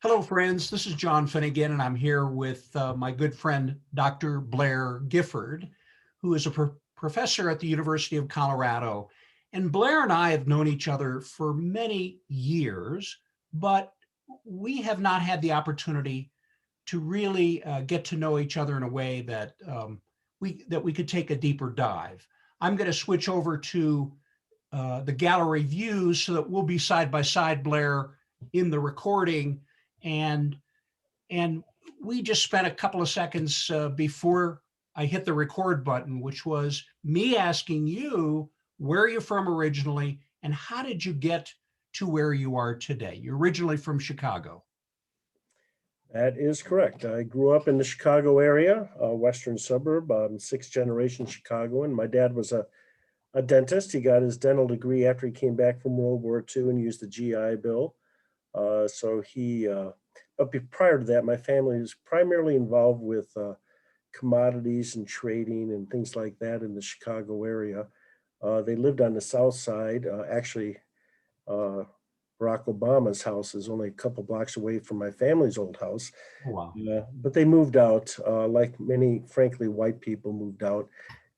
Hello, friends. This is John Finnegan, and I'm here with my good friend, Dr. Blair Gifford, who is a professor at the University of Colorado. And Blair and I have known each other for many years, but we have not had the opportunity to really get to know each other in a way that we could take a deeper dive. I'm going to switch over to the gallery views so that we'll be side by side, Blair, in the recording. And and we just spent a couple of seconds before I hit the record button, which was me asking you where you're from originally and how did you get to where you are today? You're originally from Chicago. That is correct. I grew up in the Chicago area, a western suburb. I'm sixth generation Chicagoan. My dad was a dentist. He got his dental degree after he came back from World War II and used the GI Bill. But prior to that, my family was primarily involved with commodities and trading and things like that in the Chicago area. They lived on the south side. Uh, Barack Obama's house is only a couple blocks away from my family's old house. Oh, wow. But they moved out, like many, frankly, white people moved out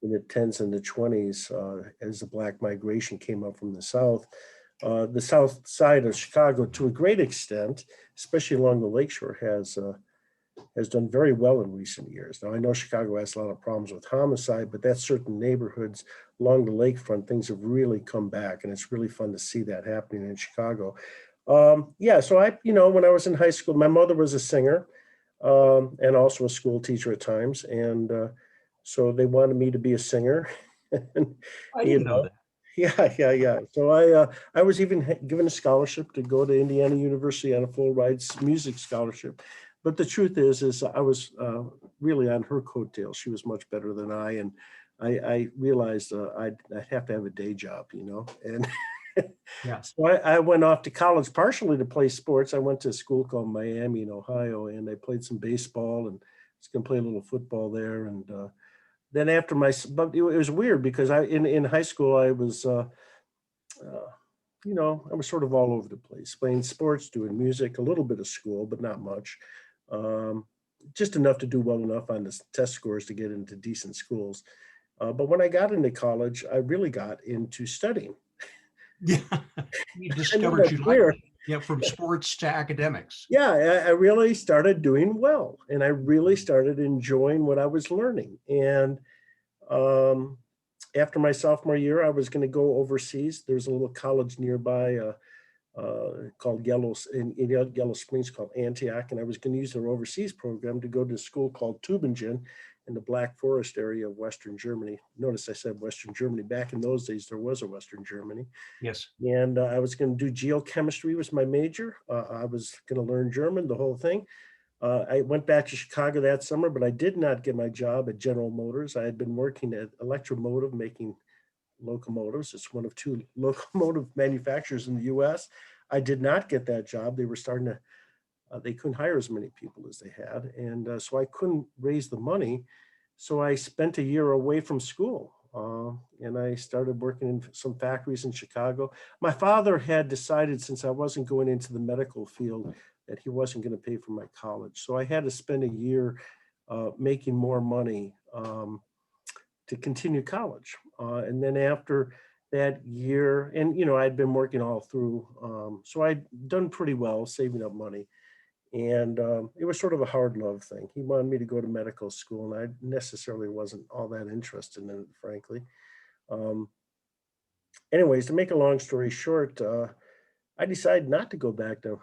in the 10s and the 20s as the Black migration came up from the South. The South side of Chicago, to a great extent, especially along the lakeshore, has done very well in recent years. Now, I know Chicago has a lot of problems with homicide, but that's certain neighborhoods along the lakefront, things have really come back, and it's really fun to see that happening in Chicago. When I was in high school, my mother was a singer and also a school teacher at times, and so they wanted me to be a singer. and, I you didn't know know, that. yeah. So I was even given a scholarship to go to Indiana University on a full ride music scholarship. But the truth is I was really on her coattails. She was much better than I, and I realized I'd have to have a day job, and Yeah. so I went off to college partially to play sports. I went to a school called Miami in Ohio, and I played some baseball and was going to play a little football there. And then after but it was weird because in high school I was, I was sort of all over the place, playing sports, doing music, a little bit of school, but not much. Um, just enough to do well enough on the test scores to get into decent schools. But when I got into college, I really got into studying. Yeah. You I know discovered that's you like, weird. yeah, from sports to academics. Yeah, I really started doing well, and I really started enjoying what I was learning. And um, after my sophomore year, I was going to go overseas. There's a little college nearby called Yellow Springs called Antioch, and I was going to use their overseas program to go to a school called Tübingen in the Black Forest area of Western Germany. Notice I said Western Germany. Back in those days, there was a Western Germany. Yes. And I was going to do geochemistry was my major. I was going to learn German, the whole thing. I went back to Chicago that summer, but I did not get my job at General Motors. I had been working at Electromotive making locomotives. It's one of two locomotive manufacturers in the US. I did not get that job. They were starting to, they couldn't hire as many people as they had. And so I couldn't raise the money. So I spent a year away from school and I started working in some factories in Chicago. My father had decided, since I wasn't going into the medical field, that he wasn't going to pay for my college. So I had to spend a year making more money to continue college. And then after that year, and I'd been working all through, so I'd done pretty well saving up money. And it was sort of a hard love thing. He wanted me to go to medical school, and I necessarily wasn't all that interested in it, frankly. Um, Anyways, to make a long story short, I decided not to go back to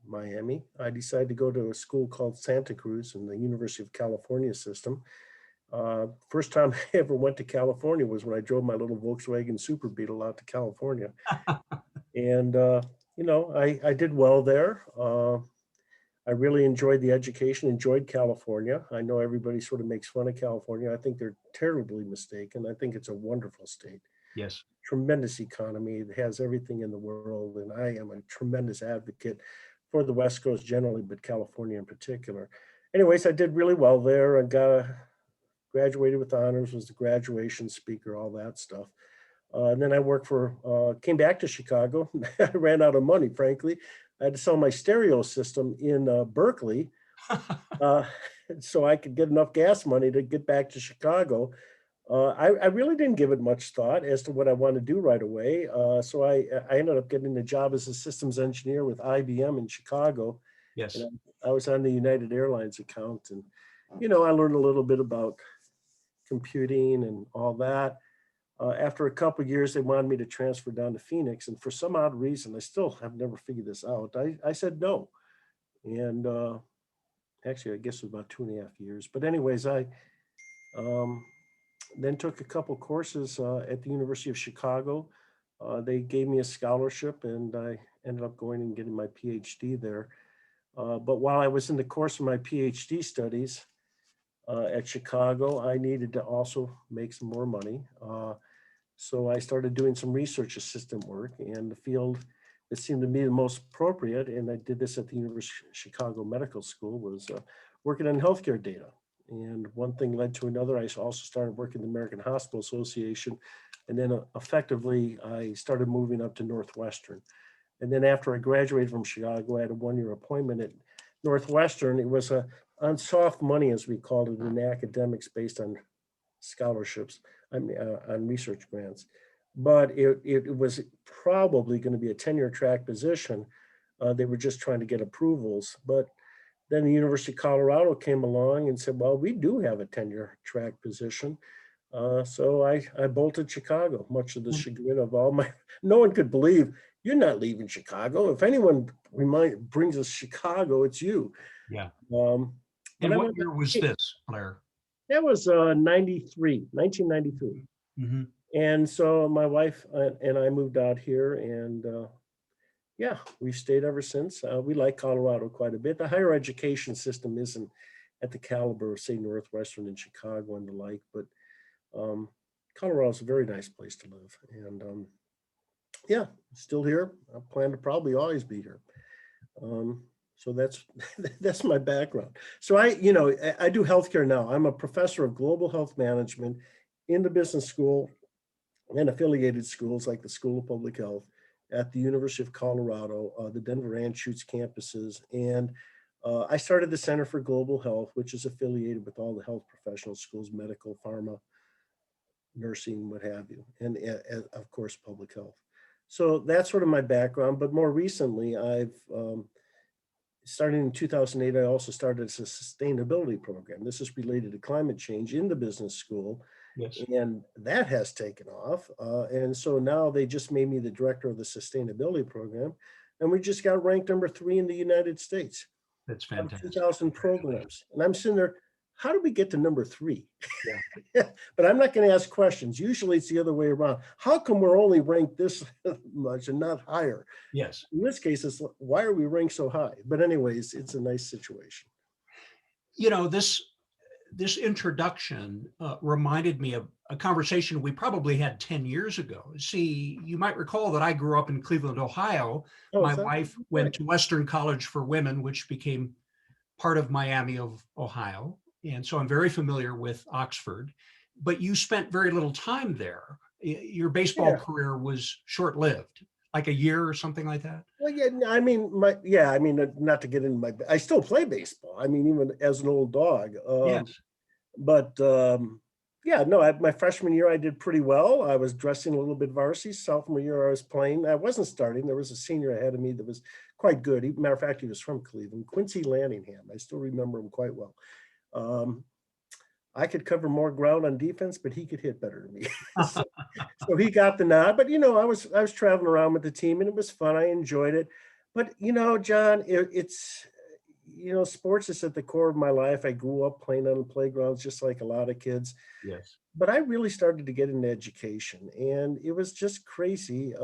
Miami. I decided to go to a school called Santa Cruz in the University of California system. First time I ever went to California was when I drove my little Volkswagen Super Beetle out to California. And, I did well there. I really enjoyed the education, enjoyed California. I know everybody sort of makes fun of California. I think they're terribly mistaken. I think it's a wonderful state, Yes. tremendous economy. It has everything in the world. And I am a tremendous advocate for the West Coast generally, but California in particular. Anyways, I did really well there. Graduated with honors, was the graduation speaker, all that stuff. And then I came back to Chicago. I ran out of money, frankly. I had to sell my stereo system in Berkeley, uh, so I could get enough gas money to get back to Chicago. I really didn't give it much thought as to what I want to do right away. So I ended up getting a job as a systems engineer with IBM in Chicago. Yes. And I was on the United Airlines account. And, I learned a little bit about computing and all that. After a couple of years, they wanted me to transfer down to Phoenix. And for some odd reason, I still have never figured this out. I said no. And actually, I guess it was about 2.5 years. But anyways, I um, then took a couple courses at the University of Chicago. They gave me a scholarship and I ended up going and getting my Ph.D. there. But while I was in the course of my PhD studies at Chicago, I needed to also make some more money. So I started doing some research assistant work, and the field that seemed to be the most appropriate, and I did this at the University of Chicago Medical School, was working on healthcare data. And one thing led to another. I also started working at the American Hospital Association. And then effectively, I started moving up to Northwestern. And then after I graduated from Chicago, I had a 1-year appointment at Northwestern. It was on soft money, as we called it, in academics based on scholarships, on research grants. But it was probably going to be a tenure track position. They were just trying to get approvals. But then the University of Colorado came along and said, well, we do have a tenure track position. So I bolted Chicago, much to the chagrin of all my, no one could believe you're not leaving Chicago. If anyone brings us Chicago, it's you. Yeah. But And I what went, year was this, Blair? that was 1993. Mm-hmm. And so my wife and I moved out here, and yeah, we've stayed ever since. We like Colorado quite a bit. The higher education system isn't at the caliber of, say, Northwestern and Chicago and the like, but Colorado is a very nice place to live. And yeah, still here. I plan to probably always be here. So that's that's my background. So I do healthcare now. I'm a professor of global health management in the business school and affiliated schools like the School of Public Health at the University of Colorado, the Denver Anschutz campuses. And I started the Center for Global Health, which is affiliated with all the health professional schools, medical, pharma, nursing, what have you, and of course, public health. So that's sort of my background. But more recently, I've starting in 2008, I also started a sustainability program. This is related to climate change in the business school. Yes. And that has taken off. And so now they just made me the director of the sustainability program. And we just got ranked number 3 in the United States. That's fantastic. 2,000 programs. And I'm sitting there, how did we get to number 3? Yeah. But I'm not going to ask questions. Usually it's the other way around. How come we're only ranked this much and not higher? Yes. In this case, it's why are we ranked so high? But anyways, it's a nice situation. This introduction reminded me of a conversation we probably had 10 years ago. See, you might recall that I grew up in Cleveland, Ohio. My wife went to Western College for Women, which became part of Miami of Ohio. And so I'm very familiar with Oxford, but you spent very little time there. Your baseball career was short-lived, like a year or something like that. Well, yeah, I mean, not to get into I still play baseball. I mean, even as an old dog. Yes. But yeah, no, my freshman year, I did pretty well. I was dressing a little bit varsity. Sophomore year, I was playing. I wasn't starting. There was a senior ahead of me that was quite good. Matter of fact, he was from Cleveland, Quincy Lanningham. I still remember him quite well. I could cover more ground on defense, but he could hit better than me. So he got the nod. But I was traveling around with the team, and it was fun. I enjoyed it. But John, it's sports is at the core of my life. I grew up playing on the playgrounds, just like a lot of kids. Yes. But I really started to get into education, and it was just crazy.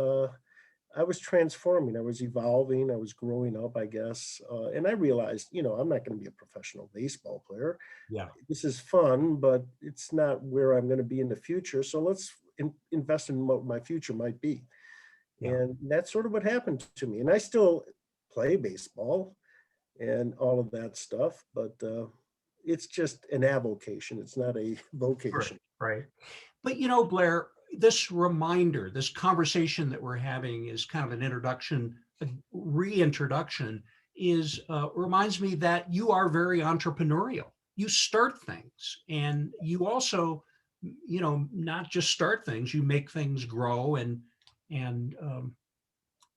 I was transforming. I was evolving. I was growing up, I guess. And I realized, I'm not going to be a professional baseball player. Yeah. This is fun, but it's not where I'm going to be in the future. So let's invest in what my future might be. Yeah. And that's sort of what happened to me. And I still play baseball and all of that stuff, but it's just an avocation. It's not a vocation. Right. But Blair, this reminder, this conversation that we're having is kind of an introduction reintroduction is reminds me that you are very entrepreneurial. You start things, and you also, not just start things, you make things grow, and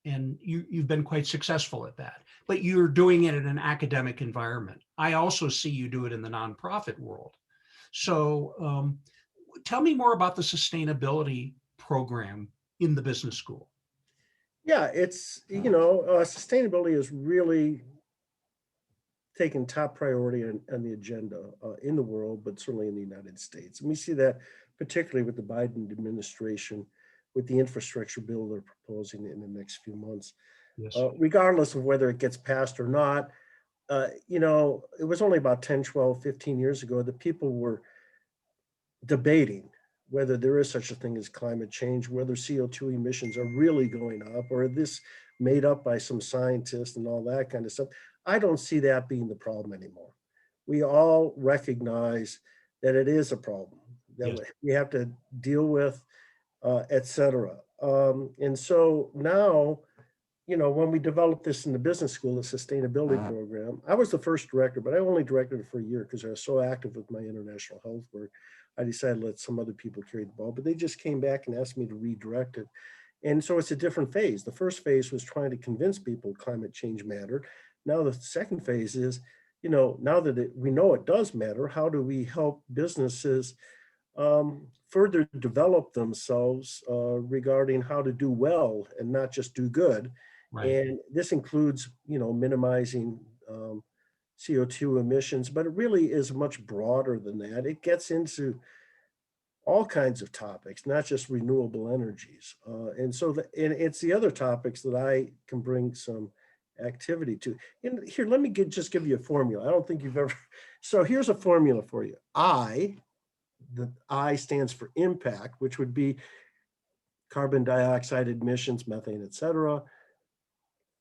you've been quite successful at that. But you're doing it in an academic environment. I also see you do it in the nonprofit world. So tell me more about the sustainability program in the business school. Yeah, it's, sustainability is really taken top priority on the agenda in the world, but certainly in the United States. And we see that particularly with the Biden administration, with the infrastructure bill they're proposing in the next few months. Yes. Regardless of whether it gets passed or not, it was only about 10, 12, 15 years ago that people were debating whether there is such a thing as climate change, whether CO2 emissions are really going up, or this made up by some scientists and all that kind of stuff. I don't see that being the problem anymore. We all recognize that it is a problem that Yes. we have to deal with, et cetera. And so now, when we developed this in the business school, the sustainability program, I was the first director, but I only directed it for a year because I was so active with my international health work. I decided to let some other people carry the ball, but they just came back and asked me to redirect it. And so it's a different phase. The first phase was trying to convince people climate change mattered. Now the second phase is, now that we know it does matter, how do we help businesses further develop themselves regarding how to do well and not just do good. Right. And this includes, minimizing CO2 emissions, but it really is much broader than that. It gets into all kinds of topics, not just renewable energies. And it's the other topics that I can bring some activity to. And here, let me just give you a formula. I don't think you've ever. So here's a formula for you. The I stands for impact, which would be carbon dioxide emissions, methane, et cetera,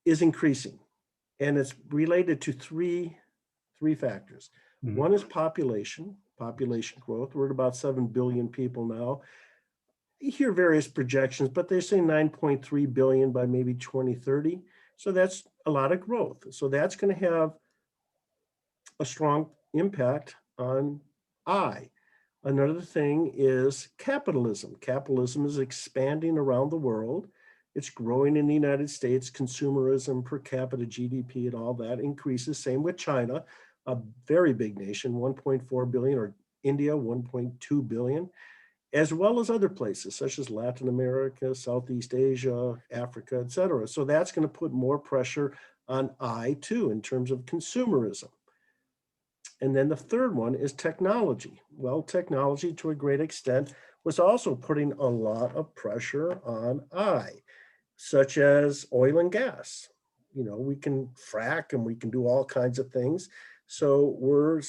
is increasing. And it's related to three factors. Mhm. One is population growth. We're at about 7 billion people now. You hear various projections, but they say 9.3 billion by maybe 2030. So that's a lot of growth. So that's going to have a strong impact on I. Another thing is capitalism. Capitalism is expanding around the world. It's growing in the United States. Consumerism, per capita GDP, and all that increases. Same with China, a very big nation, 1.4 billion, or India, 1.2 billion, as well as other places such as Latin America, Southeast Asia, Africa, et cetera. So that's going to put more pressure on I too, in terms of consumerism. And then the third one is technology. Well, technology to a great extent was also putting a lot of pressure on I, such as oil and gas. We can frack and we can do all kinds of things. So we're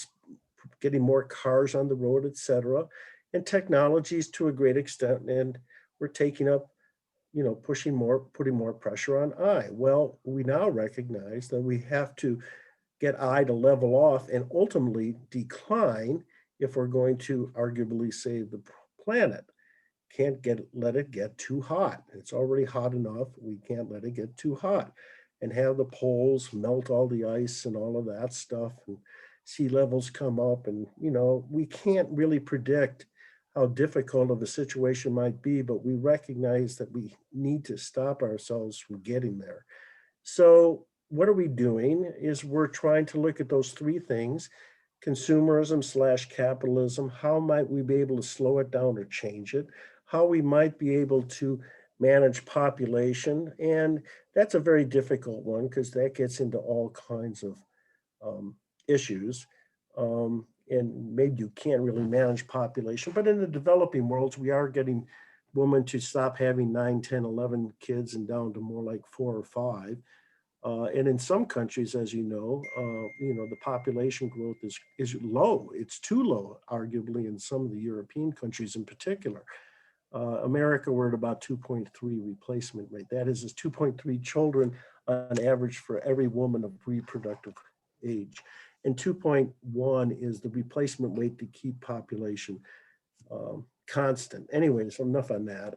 getting more cars on the road, et cetera, and technologies to a great extent. And we're taking up, putting more pressure on I. Well, we now recognize that we have to get I to level off and ultimately decline if we're going to arguably save the planet. Can't let it get too hot. It's already hot enough. We can't let it get too hot and have the poles melt all the ice and all of that stuff, and sea levels come up. And, we can't really predict how difficult of a situation might be, but we recognize that we need to stop ourselves from getting there. So what are we doing is we're trying to look at those three things: consumerism / capitalism. How might we be able to slow it down or change it? How we might be able to manage population. And that's a very difficult one because that gets into all kinds of issues. And maybe you can't really manage population, but in the developing worlds, we are getting women to stop having 9, 10, 11 kids and down to more like 4 or 5. And in some countries, as the population growth is low. It's too low, arguably, in some of the European countries in particular. America, we're at about 2.3 replacement rate. That is 2.3 children on average for every woman of reproductive age. And 2.1 is the replacement rate to keep population constant. Anyways, enough on that.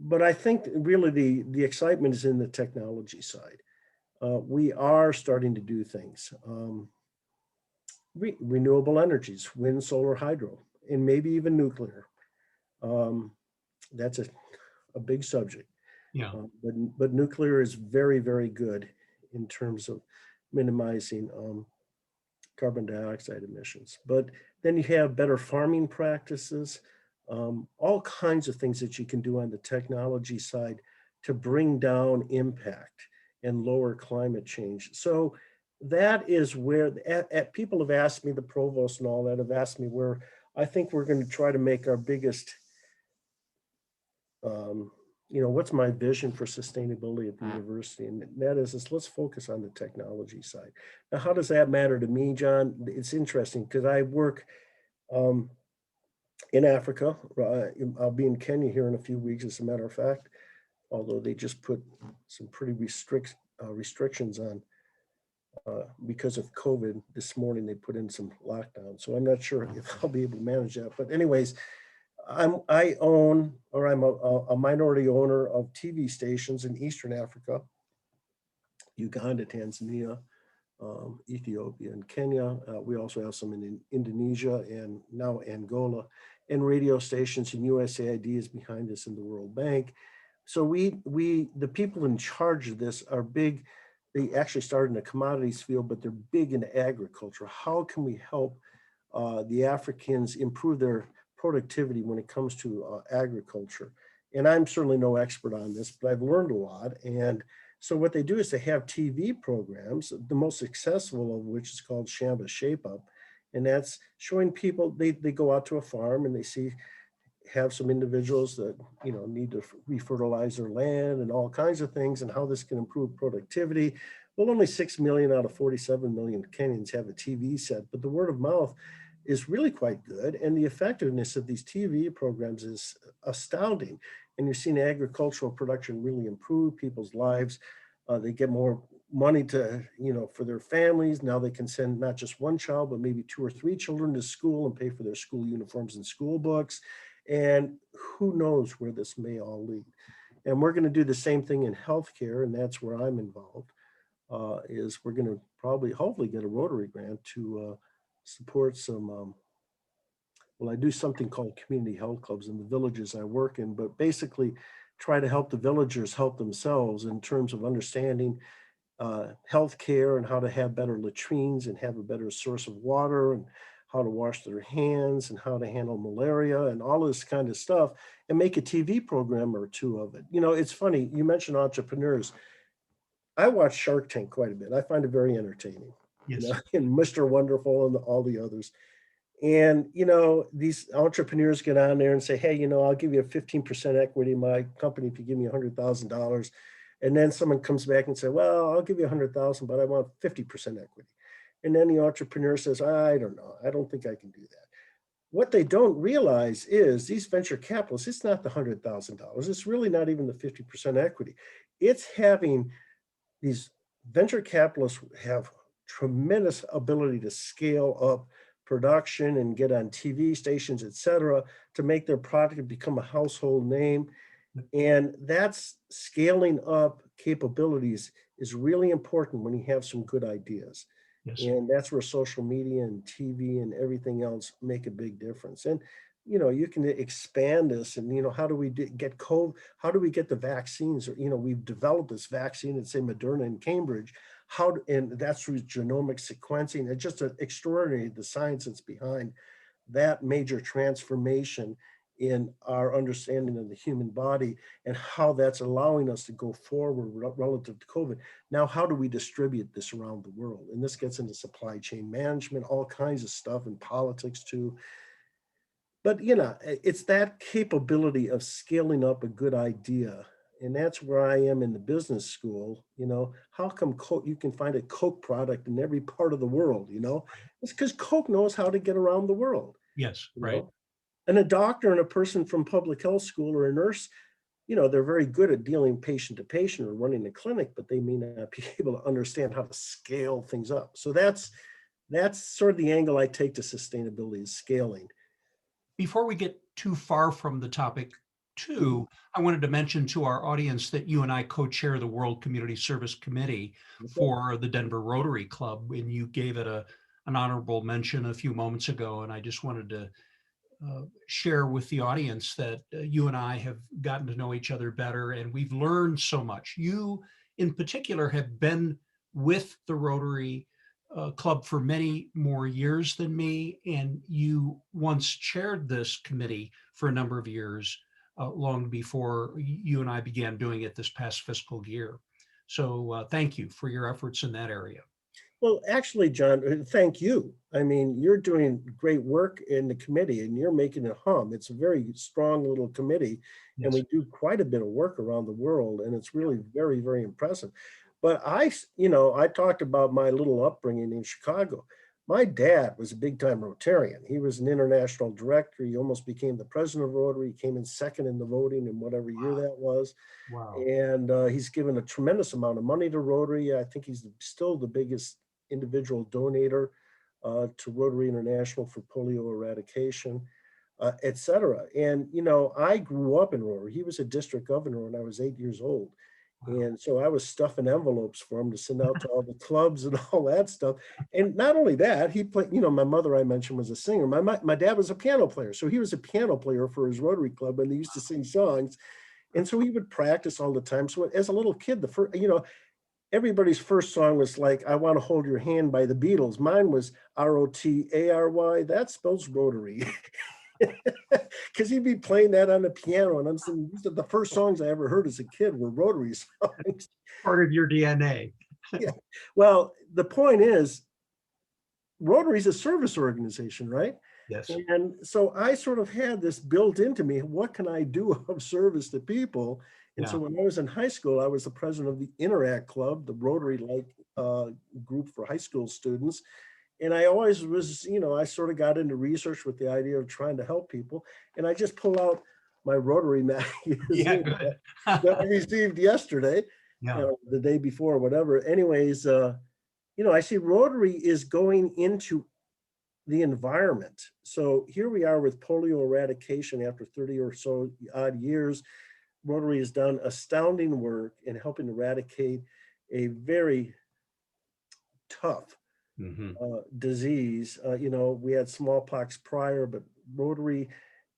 but I think really the excitement is in the technology side. We are starting to do things. Renewable energies, wind, solar, hydro, and maybe even nuclear. Um, that's a big subject. Yeah. But nuclear is very, very good in terms of minimizing carbon dioxide emissions. But then you have better farming practices, all kinds of things that you can do on the technology side to bring down impact and lower climate change. So that is where people have asked me, the provost and all that have asked me where I think we're going to try to make our biggest um, what's my vision for sustainability at the university? And that is let's focus on the technology side. Now, how does that matter to me, John? It's interesting because I work um, in Africa. I'll be in Kenya here in a few weeks, as a matter of fact, although they just put some pretty restrictions on because of COVID. This morning, they put in some lockdown. So I'm not sure if I'll be able to manage that. But anyways, I'm a minority owner of TV stations in Eastern Africa, Uganda, Tanzania, Ethiopia, and Kenya. We also have some in Indonesia and now Angola, and radio stations, and USAID is behind us in the World Bank. So the people in charge of this are big. They actually started in the commodities field, but they're big into agriculture. How can we help the Africans improve their productivity when it comes to agriculture? And I'm certainly no expert on this, but I've learned a lot. And so what they do is they have TV programs, the most successful of which is called Shamba Shape Up. And that's showing people, they go out to a farm and they have some individuals that need to refertilize their land and all kinds of things and how this can improve productivity. Well, only 6 million out of 47 million Kenyans have a TV set, but the word of mouth is really quite good. And the effectiveness of these TV programs is astounding. And you're seeing agricultural production really improve people's lives. They get more money for their families. Now they can send not just one child, but maybe 2 or 3 children to school and pay for their school uniforms and school books. And who knows where this may all lead. And we're going to do the same thing in healthcare, and that's where I'm involved, is we're going to hopefully get a Rotary grant to support some, I do something called community health clubs in the villages I work in, but basically try to help the villagers help themselves in terms of understanding healthcare and how to have better latrines and have a better source of water and how to wash their hands and how to handle malaria and all this kind of stuff, and make a TV program or 2 of it. It's funny, you mentioned entrepreneurs. I watch Shark Tank quite a bit. I find it very entertaining, Yes. and Mr. Wonderful and all the others. And, these entrepreneurs get on there and say, hey, I'll give you a 15% equity in my company if you give me $100,000. And then someone comes back and say, well, I'll give you 100,000, but I want 50% equity. And then the entrepreneur says, I don't know. I don't think I can do that. What they don't realize is these venture capitalists, it's not the $100,000. It's really not even the 50% equity. It's having these venture capitalists have tremendous ability to scale up production and get on TV stations, et cetera, to make their product become a household name. And that's scaling up capabilities is really important when you have some good ideas. Yes. And that's where social media and TV and everything else make a big difference. And, you can expand this and, how do we get COVID? How do we get the vaccines? Or, we've developed this vaccine at, say, Moderna in Cambridge. And that's through genomic sequencing. It's just extraordinary, the science that's behind that major transformation in our understanding of the human body and how that's allowing us to go forward relative to COVID. Now, how do we distribute this around the world? And this gets into supply chain management, all kinds of stuff, and politics too. But, it's that capability of scaling up a good idea. And that's where I am in the business school. How come you can find a Coke product in every part of the world? It's because Coke knows how to get around the world. Yes. you Right. know? And a doctor and a person from public health school or a nurse, they're very good at dealing patient to patient or running a clinic, but they may not be able to understand how to scale things up. So that's sort of the angle I take to sustainability, is scaling. Before we get too far from the topic, Two, I wanted to mention to our audience that you and I co-chair the World Community Service Committee Okay. for the Denver Rotary Club, and you gave it an honorable mention a few moments ago. And I just wanted to share with the audience that you and I have gotten to know each other better, and we've learned so much. You, in particular, have been with the Rotary Club for many more years than me, and you once chaired this committee for a number of years, long before you and I began doing it this past fiscal year. So thank you for your efforts in that area. Well, actually, John, thank you. I mean, you're doing great work in the committee and you're making it hum. It's a very strong little committee and Yes. we do quite a bit of work around the world and it's really very, very impressive. But I talked about my little upbringing in Chicago. My dad was a big time Rotarian. He was an international director. He almost became the president of Rotary. He came in second in the voting in whatever year that was. Wow. And he's given a tremendous amount of money to Rotary. I think he's still the biggest individual donator to Rotary International for polio eradication, et cetera. And, I grew up in Rotary. He was a district governor when I was 8 years old. Wow. And so I was stuffing envelopes for him to send out to all the clubs and all that stuff. And not only that, he played, my mother I mentioned was a singer. My dad was a piano player. So he was a piano player for his Rotary Club and they used to sing songs. And so he would practice all the time. So as a little kid, everybody's first song was like, I Want to Hold Your Hand by the Beatles. Mine was Rotary. That spells Rotary. Because he'd be playing that on the piano. And I'm saying, these are the first songs I ever heard as a kid were Rotary songs. Part of your DNA. Yeah. Well, the point is, Rotary is a service organization, right? Yes. And so I sort of had this built into me. What can I do of service to people? And so when I was in high school, I was the president of the Interact Club, the Rotary-like group for high school students. And I always was, I sort of got into research with the idea of trying to help people. And I just pull out my Rotary magazine Good. that I received yesterday, the day before, whatever. Anyways, I see Rotary is going into the environment. So here we are with polio eradication after 30 or so odd years. Rotary has done astounding work in helping eradicate a very tough disease. We had smallpox prior, but Rotary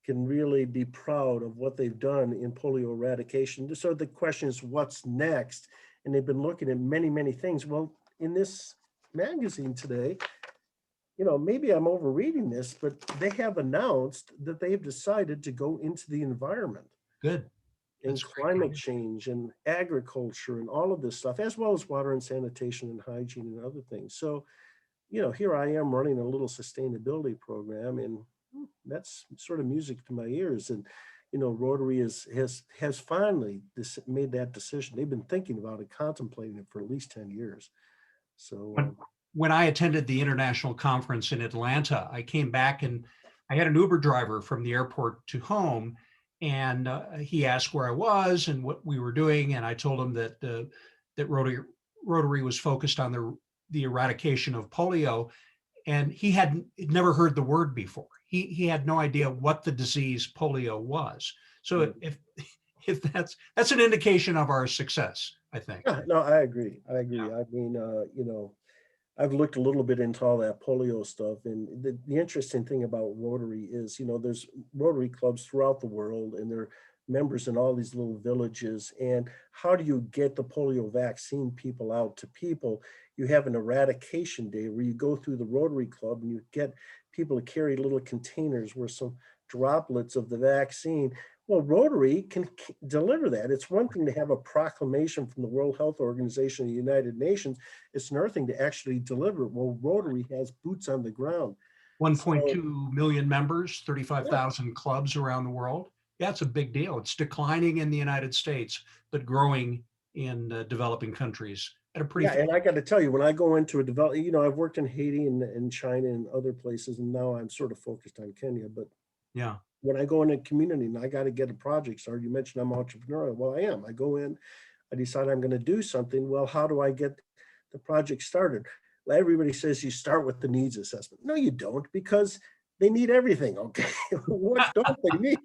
can really be proud of what they've done in polio eradication. So the question is, what's next? And they've been looking at many, many things. Well, in this magazine today, maybe I'm overreading this, but they have announced that they've decided to go into the environment. Good. And climate change and agriculture and all of this stuff, as well as water and sanitation and hygiene and other things. So, here I am running a little sustainability program and that's sort of music to my ears. And, Rotary has finally made that decision. They've been thinking about it, contemplating it for at least 10 years. So when I attended the international conference in Atlanta, I came back and I had an Uber driver from the airport to home. And he asked where I was and what we were doing. And I told him that that Rotary was focused on the eradication of polio. And he had never heard the word before. He had no idea what the disease polio was. So if that's an indication of our success, I think. Yeah, no, I agree. I mean, I've looked a little bit into all that polio stuff. And the interesting thing about Rotary is, there's Rotary clubs throughout the world and they're members in all these little villages. And how do you get the polio vaccine people out to people? You have an eradication day where you go through the Rotary Club and you get people to carry little containers where some droplets of the vaccine. Well, Rotary can deliver that. It's one thing to have a proclamation from the World Health Organization, the United Nations. It's another thing to actually deliver. Well, Rotary has boots on the ground. 1.2 million members, 35,000 clubs around the world. Yeah, it's a big deal. It's declining in the United States, but growing in developing countries at a pretty fast. And I got to tell you, when I go into a I've worked in Haiti and China and other places, and now I'm sort of focused on Kenya, but when I go in a community and I got to get a project started, you mentioned I'm entrepreneurial. Well, I am. I go in, I decide I'm going to do something. Well, how do I get the project started? Well, everybody says you start with the needs assessment. No, you don't, because they need everything, okay? What don't they need,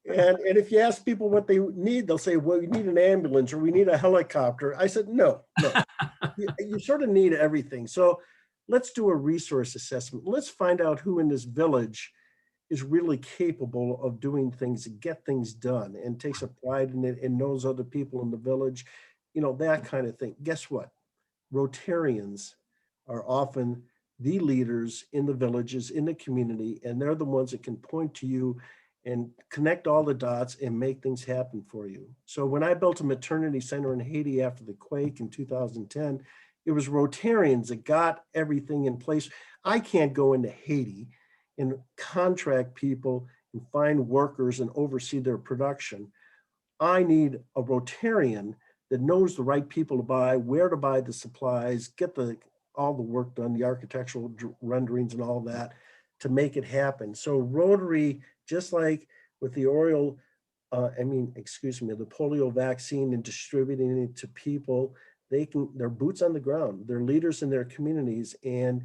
And if you ask people what they need, they'll say, well, you need an ambulance or we need a helicopter. I said, no, no, you sort of need everything. So let's do a resource assessment. Let's find out who in this village is really capable of doing things to get things done and takes a pride in it and knows other people in the village, that kind of thing. Guess what? Rotarians are often the leaders in the villages, in the community, and they're the ones that can point to you and connect all the dots and make things happen for you. So when I built a maternity center in Haiti after the quake in 2010, it was Rotarians that got everything in place. I can't go into Haiti and contract people and find workers and oversee their production. I need a Rotarian that knows the right people to buy, where to buy the supplies, get all the work done, the architectural renderings and all that to make it happen. So Rotary, just like with the the polio vaccine and distributing it to people, they're boots on the ground, they're leaders in their communities. And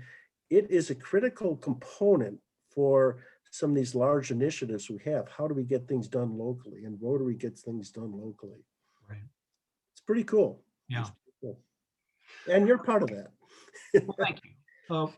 it is a critical component for some of these large initiatives we have. How do we get things done locally? And Rotary gets things done locally. Right. It's pretty cool. Yeah. It's pretty cool. And you're part of that. Well, thank you.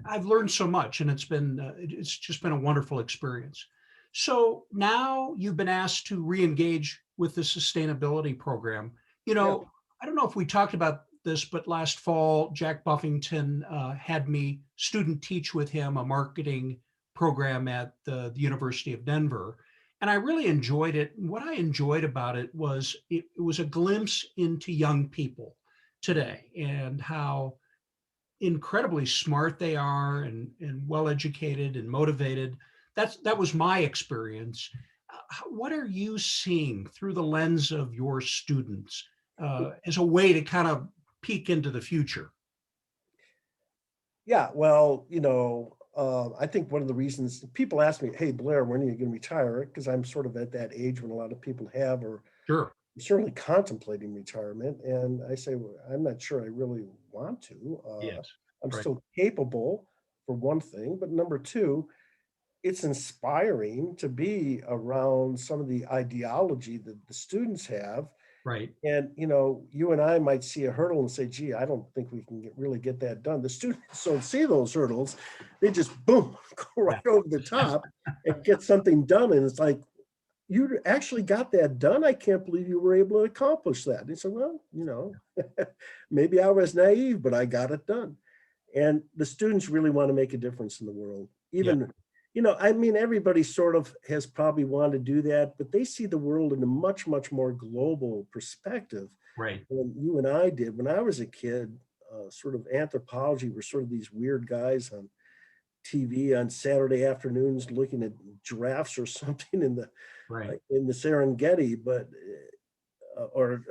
I've learned so much, and it's just been a wonderful experience. So now you've been asked to re-engage with the sustainability program. Yeah. I don't know if we talked about this, but last fall, Jack Buffington had me student teach with him a marketing program at the University of Denver. And I really enjoyed it. And what I enjoyed about it was it was a glimpse into young people today and how incredibly smart they are and well educated and motivated. That was my experience. What are you seeing through the lens of your students as a way to kind of peek into the future? Yeah, well, I think one of the reasons people ask me, hey, Blair, when are you going to retire? Because I'm sort of at that age when a lot of people have, or Sure. certainly contemplating retirement. And I say, well, I'm not sure I really want to. Yes. I'm Right. still capable, for one thing. But number two, it's inspiring to be around some of the ideology that the students have. Right. And, you and I might see a hurdle and say, gee, I don't think we can really get that done. The students don't see those hurdles. They just, boom, go right over the top and get something done. And it's like, you actually got that done. I can't believe you were able to accomplish that. And he said, well, maybe I was naive, but I got it done. And the students really want to make a difference in the world. Yeah. Even, everybody sort of has probably wanted to do that, but they see the world in a much, much more global perspective Right. than you and I did. When I was a kid, sort of anthropology were sort of these weird guys on TV on Saturday afternoons looking at giraffes or something Right. in the Serengeti, but or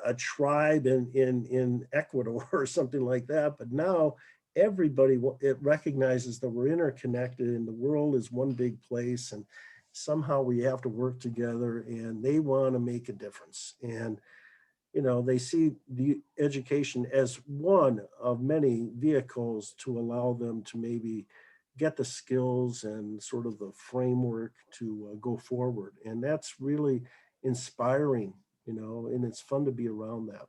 a tribe in Ecuador or something like that. But now everybody it recognizes that we're interconnected and the world is one big place, and somehow we have to work together. And they want to make a difference. And they see the education as one of many vehicles to allow them to maybe get the skills and sort of the framework to go forward. And that's really inspiring, and it's fun to be around that.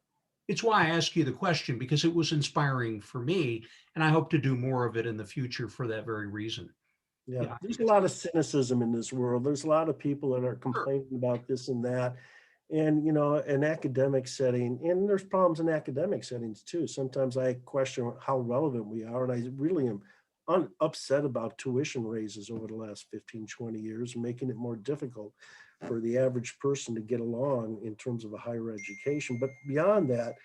It's why I asked you the question, because it was inspiring for me, and I hope to do more of it in the future for that very reason. Yeah, Yeah, I there's think a it's lot of cynicism in this world. There's a lot of people that are sure. complaining about this and that. And, an academic setting, and there's problems in academic settings too. Sometimes I question how relevant we are. And I really am upset about tuition raises over the last 15, 20 years, making it more difficult for the average person to get along in terms of a higher education. But beyond that,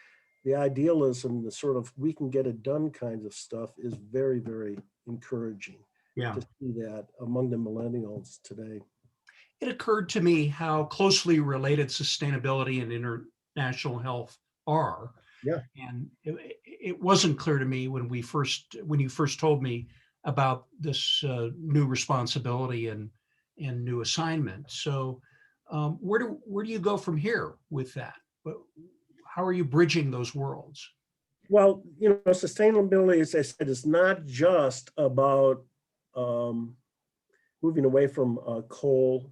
the idealism, the sort of we can get it done kinds of stuff is very, very encouraging Yeah. to see that among the millennials today. It occurred to me how closely related sustainability and international health are. Yeah. And it wasn't clear to me when you first told me about this new responsibility and new assignment. So where do you go from here with that? How are you bridging those worlds? Well, sustainability, as I said, is not just about um, moving away from coal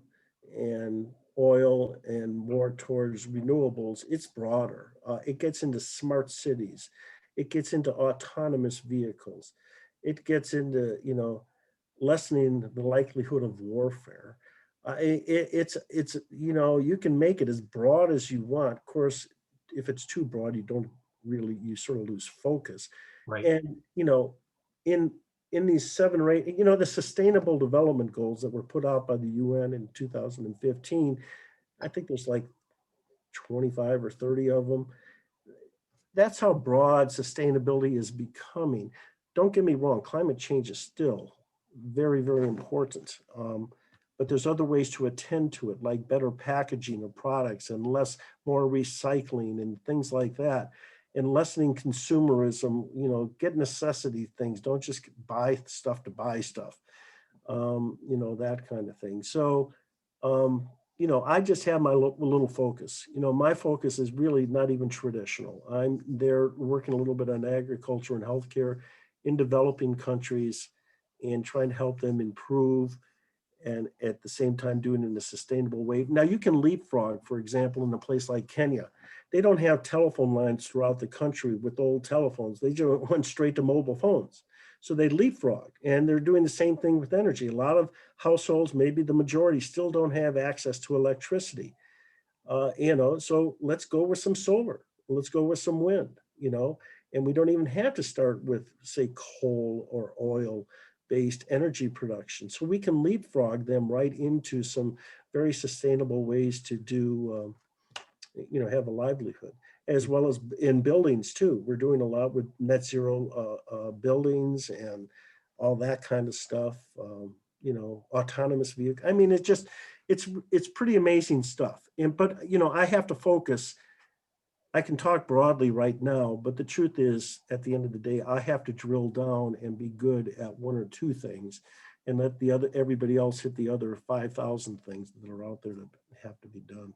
and oil and more towards renewables, it's broader. It gets into smart cities. It gets into autonomous vehicles. It gets into, lessening the likelihood of warfare. You can make it as broad as you want. Of course, if it's too broad, you sort of lose focus. Right. And, in in these 7 or 8, the sustainable development goals that were put out by the UN in 2015, I think there's like 25 or 30 of them. That's how broad sustainability is becoming. Don't get me wrong, climate change is still very, very important. But there's other ways to attend to it, like better packaging of products and more recycling and things like that. And lessening consumerism, get necessity things. Don't just buy stuff to buy stuff, that kind of thing. So, I just have my little focus. My focus is really not even traditional. I'm there working a little bit on agriculture and healthcare in developing countries and trying to help them improve and at the same time doing it in a sustainable way. Now you can leapfrog, for example, in a place like Kenya. They don't have telephone lines throughout the country with old telephones. They just went straight to mobile phones. So they leapfrog, and they're doing the same thing with energy. A lot of households, maybe the majority, still don't have access to electricity. So let's go with some solar. Let's go with some wind, and we don't even have to start with, say, coal or oil based energy production. So we can leapfrog them right into some very sustainable ways to do, have a livelihood, as well as in buildings too. We're doing a lot with net zero buildings and all that kind of stuff. Autonomous vehicle. I mean, it's pretty amazing stuff. But I have to focus. I can talk broadly right now, but the truth is, at the end of the day, I have to drill down and be good at one or two things, and let everybody else hit the other 5,000 things that are out there that have to be done.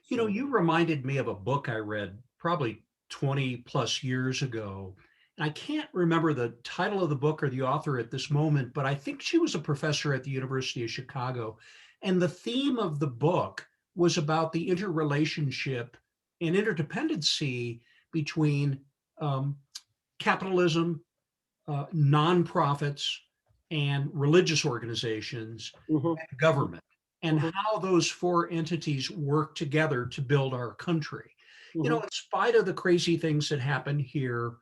So, You reminded me of a book I read probably 20 plus years ago. And I can't remember the title of the book or the author at this moment, but I think she was a professor at the University of Chicago. And the theme of the book was about the interrelationship and interdependency between um, capitalism, nonprofits, and religious organizations, mhm, and government, and mhm, how those four entities work together to build our country. mhm. In spite of the crazy things that happen here,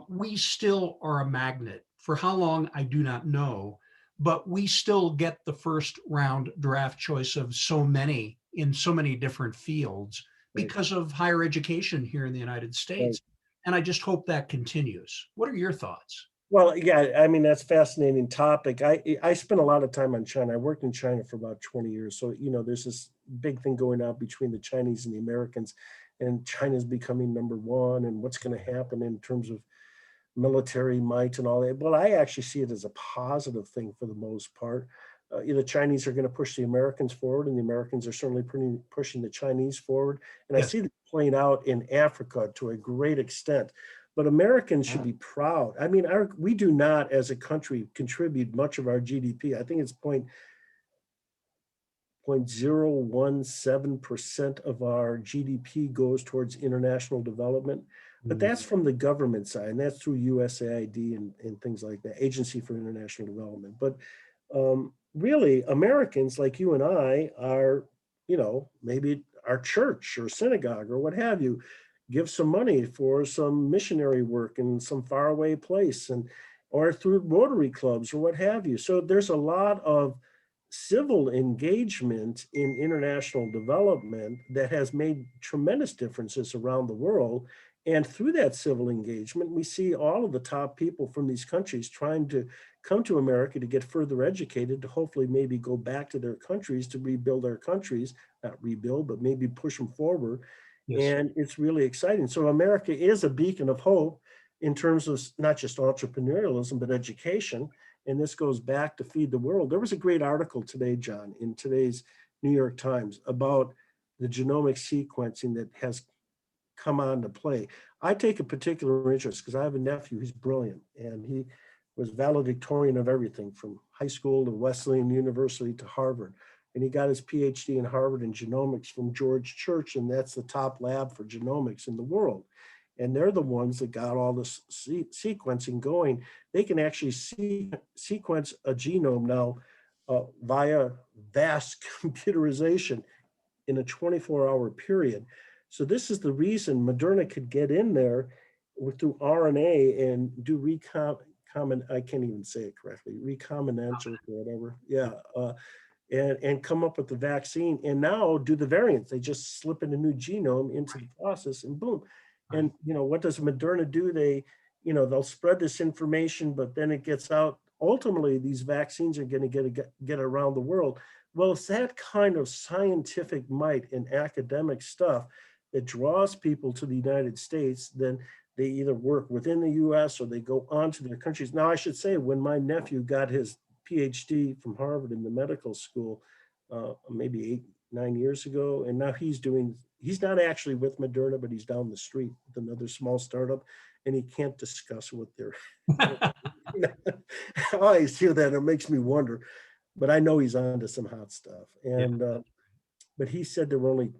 we still are a magnet. For how long, I do not know, but we still get the first round draft choice of so many in so many different fields Right, because of higher education here in the United right. States. And I just hope that continues. What are your thoughts? Well, yeah, I mean, that's a fascinating topic. I spent a lot of time on China. I worked in China for about 20 years. So, there's this big thing going on between the Chinese and the Americans, and China's becoming number one, and what's going to happen in terms of military might and all that. Well, I actually see it as a positive thing for the most part. The Chinese are going to push the Americans forward, and the Americans are certainly pushing the Chinese forward. And I Yes. see that playing out in Africa to a great extent. But Americans should be proud. I mean, we do not, as a country, contribute much of our GDP. I think it's 0.017% of our GDP goes towards international development. But Mm. that's from the government side, and that's through USAID and things like that, Agency for International Development. But really, Americans like you and I are, maybe our church or synagogue or what have you, give some money for some missionary work in some faraway place, or through Rotary clubs or what have you. So there's a lot of civil engagement in international development that has made tremendous differences around the world. And through that civil engagement, we see all of the top people from these countries trying to come to America to get further educated, to hopefully maybe go back to their countries to rebuild their countries, not rebuild, but maybe push them forward. Yes. And it's really exciting. So America is a beacon of hope in terms of not just entrepreneurialism, but education. And this goes back to Feed the World. There was a great article today, John, in today's New York Times about the genomic sequencing that has come on to play. I take a particular interest because I have a nephew who's brilliant, and he was valedictorian of everything from high school to Wesleyan University to Harvard. And he got his PhD in Harvard in genomics from George Church, and that's the top lab for genomics in the world. And they're the ones that got all this sequencing going. They can actually sequence a genome now via vast computerization in a 24-hour period. So this is the reason Moderna could get in there through RNA and do I can't even say it correctly, recombination or whatever. Yeah. And come up with the vaccine and now do the variants. They just slip in a new genome into the process and boom. And what does Moderna do? They'll spread this information, but then it gets out. Ultimately, these vaccines are going to get around the world. Well, it's that kind of scientific might and academic stuff that draws people to the United States. Then they either work within the US or they go on to their countries. Now, I should say, when my nephew got his PhD from Harvard in the medical school, maybe 8-9 years ago, and now he's not actually with Moderna, but he's down the street with another small startup, and he can't discuss what they're. I always hear that, it makes me wonder, but I know he's onto some hot stuff. And but he said there were only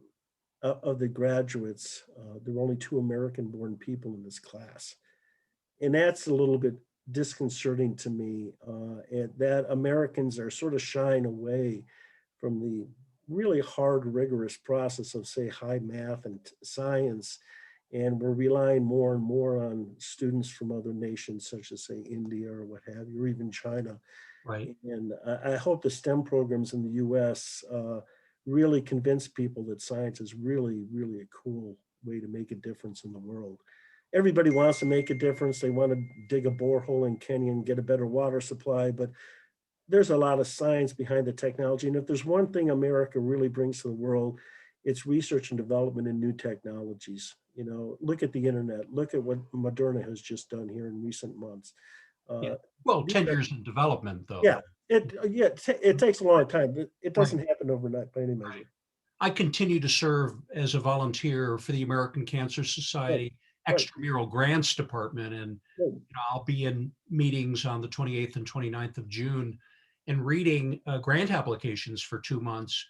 of the graduates, there were only 2 American-born people in this class, and that's a little bit disconcerting to me, and that Americans are sort of shying away from the really hard, rigorous process of, say, high math and science, and we're relying more and more on students from other nations, such as, say, India or what have you, or even China. Right. And I hope the STEM programs in the U.S. Really convince people that science is really, really a cool way to make a difference in the world. Everybody wants to make a difference. They want to dig a borehole in Kenya and get a better water supply, but there's a lot of science behind the technology. And if there's one thing America really brings to the world, it's research and development in new technologies. Look at the internet, look at what Moderna has just done here in recent months. Well, 10 years in development, though. Yeah, it takes a long time. It doesn't happen overnight by any measure. I continue to serve as a volunteer for the American Cancer Society extramural grants department, and I'll be in meetings on the 28th and 29th of June and reading grant applications for 2 months.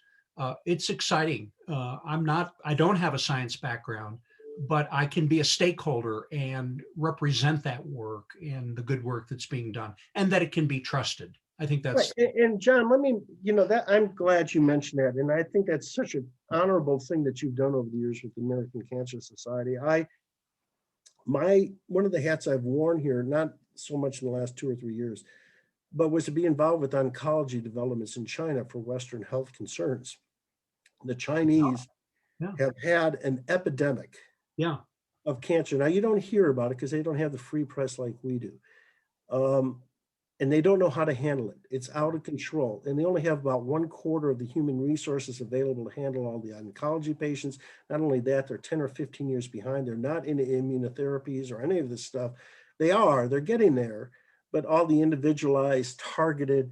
It's exciting. I don't have a science background, but I can be a stakeholder and represent that work and the good work that's being done, and that it can be trusted. I think that's right. And John, that I'm glad you mentioned that. And I think that's such an honorable thing that you've done over the years with the American Cancer Society. One of the hats I've worn here, not so much in the last 2 or 3 years, but was to be involved with oncology developments in China for Western health concerns. The Chinese have had an epidemic of cancer. Now, you don't hear about it because they don't have the free press like we do. And they don't know how to handle it. It's out of control. And they only have about 1/4 of the human resources available to handle all the oncology patients. Not only that, they're 10 or 15 years behind. They're not into immunotherapies or any of this stuff. They're getting there, but all the individualized, targeted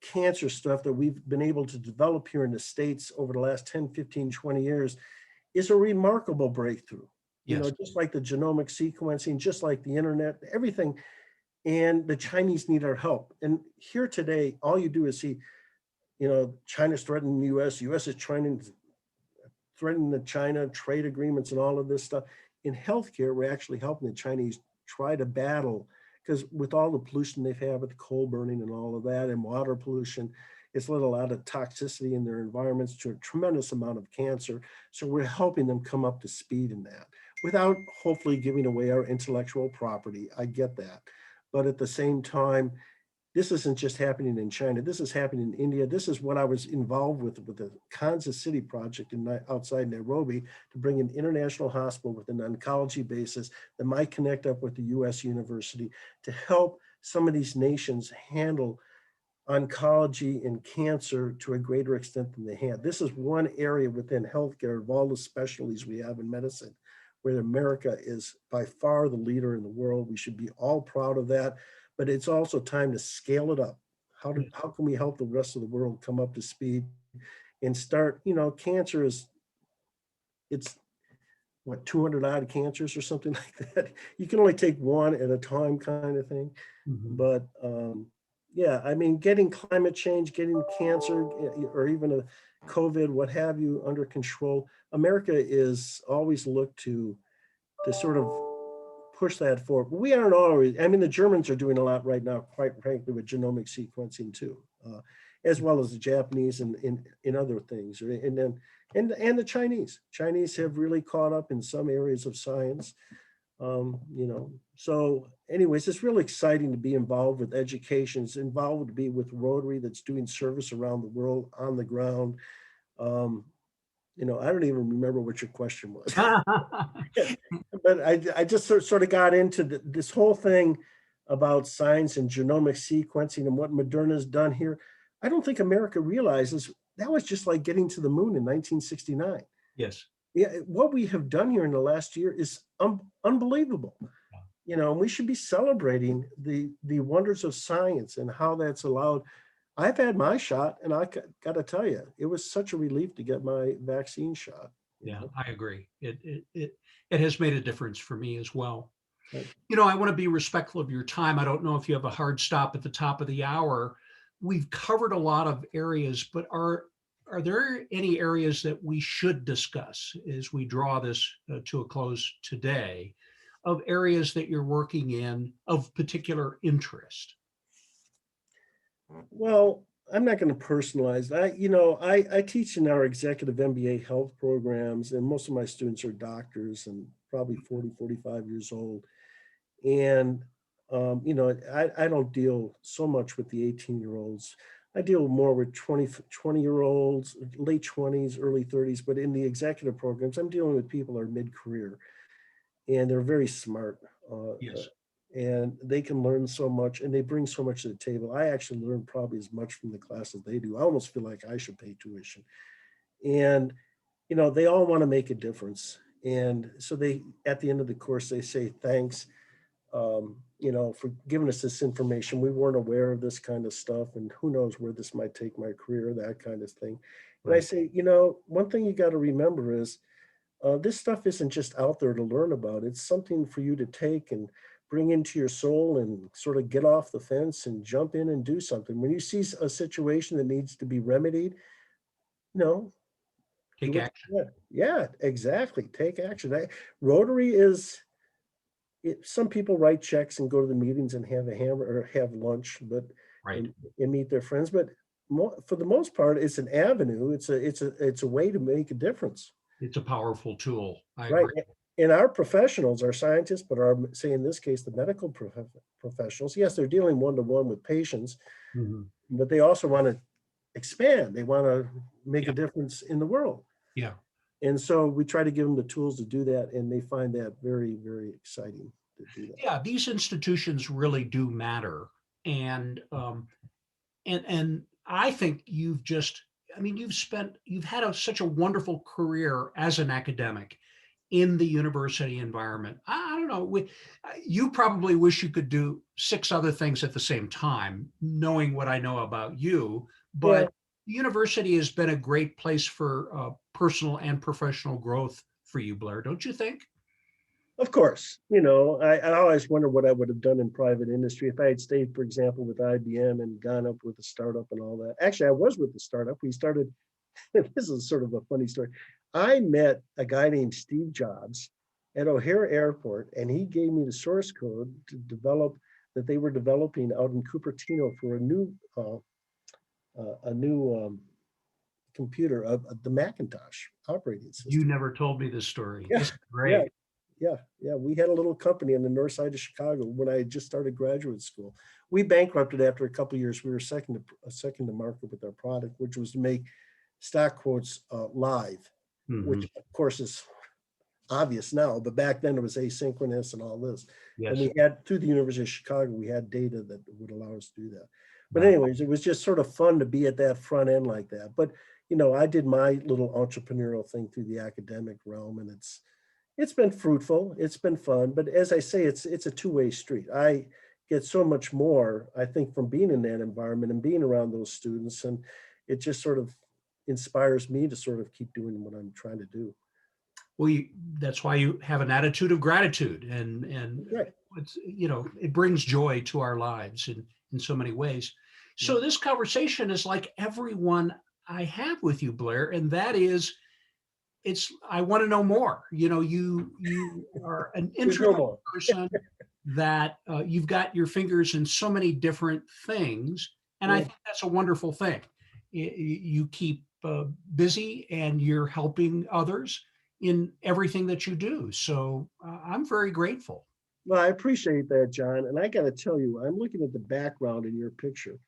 cancer stuff that we've been able to develop here in the States over the last 10, 15, 20 years is a remarkable breakthrough. Just like the genomic sequencing, just like the internet, everything. And the Chinese need our help. And here today, all you do is see, China's threatening the US, US is threatening the China trade agreements and all of this stuff. In healthcare, we're actually helping the Chinese try to battle, because with all the pollution they've had with coal burning and all of that and water pollution, it's led a lot of toxicity in their environments to a tremendous amount of cancer. So we're helping them come up to speed in that without hopefully giving away our intellectual property. I get that. But at the same time, this isn't just happening in China. This is happening in India. This is what I was involved with the Kansas City project outside Nairobi, to bring an international hospital with an oncology basis that might connect up with the US university to help some of these nations handle oncology and cancer to a greater extent than they had. This is one area within healthcare of all the specialties we have in medicine where America is by far the leader in the world. We should be all proud of that, but it's also time to scale it up. How can we help the rest of the world come up to speed and start, cancer what, 200 odd cancers or something like that. You can only take one at a time kind of thing. Mhm. But yeah, I mean, getting climate change, getting cancer, or even a COVID, what have you, under control. America is always looked to sort of push that forward. We aren't always, I mean, the Germans are doing a lot right now, quite frankly, with genomic sequencing too, as well as the Japanese and in other things. And then, and the Chinese. Chinese have really caught up in some areas of science. You know, so anyways, it's really exciting to be involved with education. It's involved to be with Rotary that's doing service around the world on the ground. Um, you know, I don't even remember what your question was. But I just sort of got into this whole thing about science and genomic sequencing and what Moderna's done here. I don't think America realizes that was just like getting to the moon in 1969. Yes. Yeah, what we have done here in the last year is unbelievable. You know, we should be celebrating the wonders of science and how that's allowed. I've had my shot, and I got to tell you, it was such a relief to get my vaccine shot. You Yeah, know? I agree. It has made a difference for me as well. Right. You know, I want to be respectful of your time. I don't know if you have a hard stop at the top of the hour. We've covered a lot of areas, but are there any areas that we should discuss as we draw this to a close today, of areas that you're working in of particular interest? Well, I'm not going to personalize that. You know, I teach in our executive MBA health programs, and most of my students are doctors and probably 40, 45 years old. And, you know, I don't deal so much with the 18-year-olds. I deal more with 20-year-olds, late 20s, early 30s, but in the executive programs, I'm dealing with people who are mid-career and they're very smart. Yes. And they can learn so much and they bring so much to the table. I actually learn probably as much from the class as they do. I almost feel like I should pay tuition. And, you know, they all want to make a difference. And so they, at the end of the course, they say, thanks, you know, for giving us this information. We weren't aware of this kind of stuff and who knows where this might take my career, that kind of thing. And I Right. say, you know, one thing you got to remember is this stuff isn't just out there to learn about. It's something for you to take and bring into your soul and sort of get off the fence and jump in and do something. When you see a situation that needs to be remedied, you know, do Take what action. you can. Yeah, exactly. Take action. Rotary is, some people write checks and go to the meetings and have a hammer or have lunch, but Right. and meet their friends. But for the most part, it's an avenue. It's a way to make a difference. It's a powerful tool. I Right. agree. And our professionals, our scientists, but our, say in this case, the medical professionals, yes, they're dealing one-to-one with patients, Mhm. but they also want to expand. They want to make Yeah. a difference in the world. Yeah. And so we try to give them the tools to do that. And they find that very, very exciting to do that. Yeah. These institutions really do matter. And and I think I mean, you've had such a wonderful career as an academic in the university environment. I don't know. You probably wish you could do six other things at the same time, knowing what I know about you. Yeah. But the university has been a great place for personal and professional growth for you, Blair, don't you think? Of course, you know, I always wonder what I would have done in private industry if I had stayed, for example, with IBM and gone up with a startup and all that. Actually, I was with the startup. We started, this is sort of a funny story. I met a guy named Steve Jobs at O'Hare Airport, and he gave me the source code to develop that they were developing out in Cupertino for a new computer, the Macintosh operating You system. never told me this story. Yeah, This is yeah, great. yeah. We had a little company on the north side of Chicago when I had just started graduate school. We bankrupted after a couple of years. We were second to market with our product, which was to make stock quotes live, which Mhm. of course is obvious now, but back then it was asynchronous and all this. And Yes. we had, through the University of Chicago, we had data that would allow us to do that. But Wow. anyways, it was just sort of fun to be at that front end like that. But, you know, I did my little entrepreneurial thing through the academic realm, and it's been fruitful. It's been fun. But as I say, it's a two-way street. I get so much more, I think, from being in that environment and being around those students. And it just sort of inspires me to sort of keep doing what I'm trying to do. Well, that's why you have an attitude of gratitude, and Right. it's, it brings joy to our lives in so many ways. So this conversation is like everyone I have with you, Blair, and that is, I want to know more. You are an There's no interesting more. person that you've got your fingers in so many different things, and I Yeah. think that's a wonderful thing. You keep busy and you're helping others in everything that you do. So I'm very grateful. Well, I appreciate that, John. And I got to tell you, I'm looking at the background in your picture.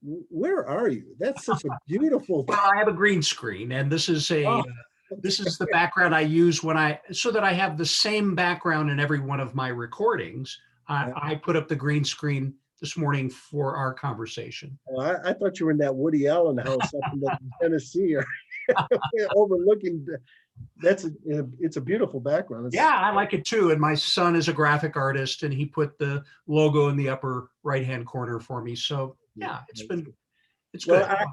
Where are you? That's such a beautiful. Well, I have a green screen, and this is Oh, the background I use so that I have the same background in every one of my recordings. I put up the green screen this morning for our conversation. I thought you were in that Woody Allen house up in Tennessee or overlooking. It's a beautiful background. Yeah, I like it too. And my son is a graphic artist, and he put the logo in the upper right-hand corner for me. So yeah, it's Well, good.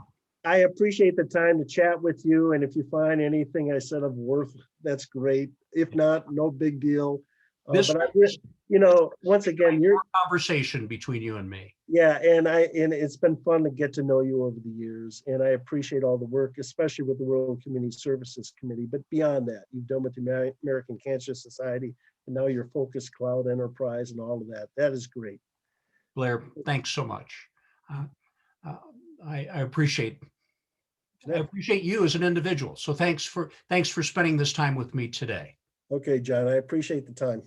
I appreciate the time to chat with you. And if you find anything I said of worth, that's great. If not, no big deal. This, But once again, you're conversation between you and me. yeah, and it's been fun to get to know you over the years, and I appreciate all the work, especially with the World Community Services Committee. But beyond that, you've done with the American Cancer Society, and now your Focus Cloud Enterprise and all of that. That is great. Blair, thanks so much. Uh, uh, I appreciate you as an individual. So thanks for spending this time with me today. Okay, John, I appreciate the time.